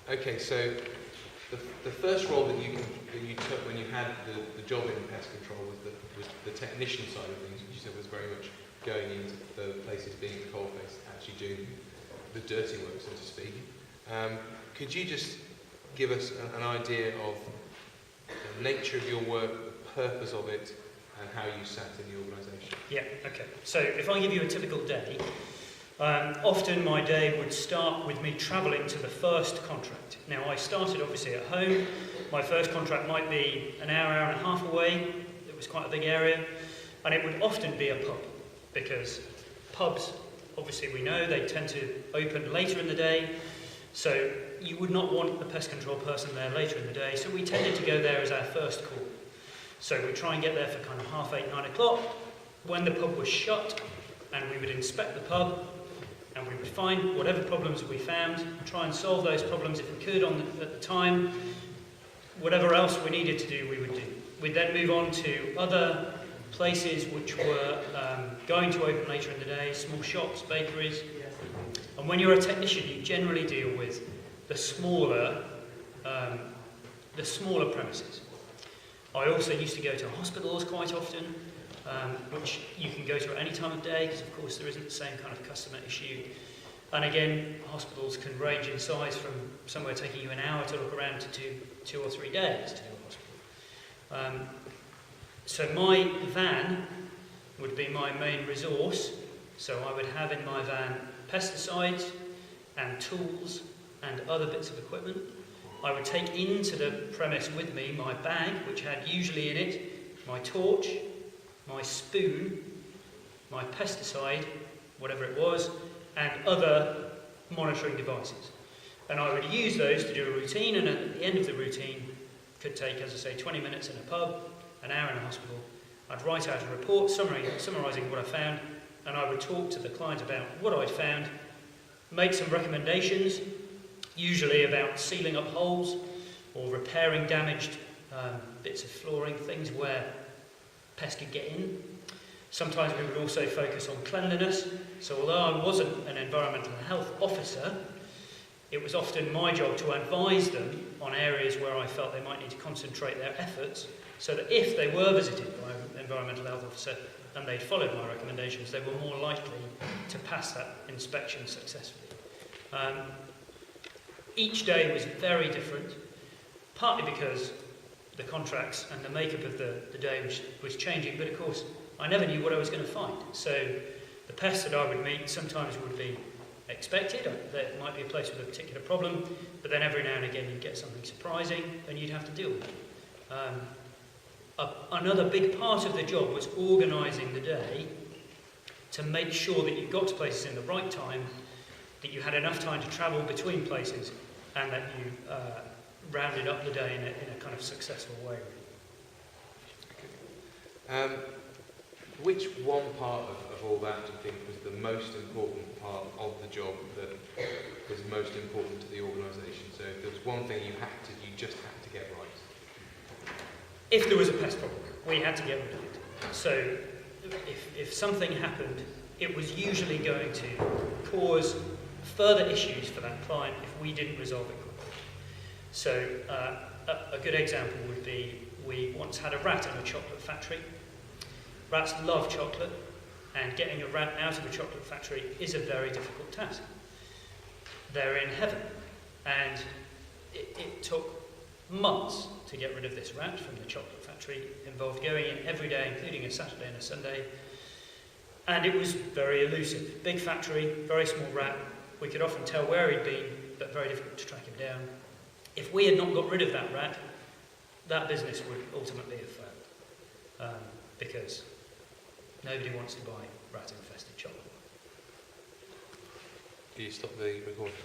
Okay, so the first role that you took when you had the job in pest control was the technician side of things, which you said was very much going into the places, being at the coalface, actually doing the dirty work, so to speak. Could you just give us an idea of the nature of your work, the purpose of it, and how you sat in the organisation? Yeah, okay. So if I give you a typical day, often my day would start with me travelling to the first contract. Now, I started obviously at home. My first contract might be an hour and a half away. It was quite a big area. And it would often be a pub, because pubs, obviously we know, they tend to open later in the day. So you would not want a pest control person there later in the day. So we tended to go there as our first call. So we'd try and get there for kind of 8:30, 9 o'clock, when the pub was shut, and we would inspect the pub, and we would find whatever problems we found, try and solve those problems if we could at the time. Whatever else we needed to do, we would do. We'd then move on to other places which were going to open later in the day, small shops, bakeries. And when you're a technician, you generally deal with the smaller premises. I also used to go to hospitals quite often, which you can go to at any time of day, because of course there isn't the same kind of customer issue. And again, hospitals can range in size from somewhere taking you an hour to look around to 2 or 3 days to do a hospital. So my van would be my main resource. So I would have in my van pesticides and tools and other bits of equipment. I would take into the premise with me my bag, which had usually in it my torch, my spoon, my pesticide, whatever it was, and other monitoring devices. And I would use those to do a routine, and at the end of the routine, could take, as I say, 20 minutes in a pub, an hour in a hospital. I'd write out a report summarising what I found, and I would talk to the client about what I'd found, make some recommendations, usually about sealing up holes or repairing damaged bits of flooring, things where pests could get in. Sometimes we would also focus on cleanliness. So although I wasn't an environmental health officer, it was often my job to advise them on areas where I felt they might need to concentrate their efforts, so that if they were visited by an environmental health officer and they'd followed my recommendations, they were more likely to pass that inspection successfully. Each day was very different, partly because the contracts and the makeup of the day was changing, but of course I never knew what I was going to find. So the pests that I would meet sometimes would be expected. There might be a place with a particular problem, but then every now and again you'd get something surprising and you'd have to deal with it. Another big part of the job was organising the day to make sure that you got to places in the right time, that you had enough time to travel between places, and that you rounded up the day in a kind of successful way. Which one part of all that do you think was the most important part of the job that was most important to the organisation? So if there was one thing you just had to get right. If there was a pest problem, we had to get rid of it. So if something happened, it was usually going to cause further issues for that client if we didn't resolve it quickly. So a good example would be, we once had a rat in a chocolate factory. Rats love chocolate, and getting a rat out of a chocolate factory is a very difficult task. They're in heaven, and it took months to get rid of this rat from the chocolate factory. It involved going in every day, including a Saturday and a Sunday, and it was very elusive. Big factory, very small rat. We could often tell where he'd been, but very difficult to track him down. If we had not got rid of that rat, that business would ultimately have failed, because nobody wants to buy rat-infested chocolate. Do you stop the recording?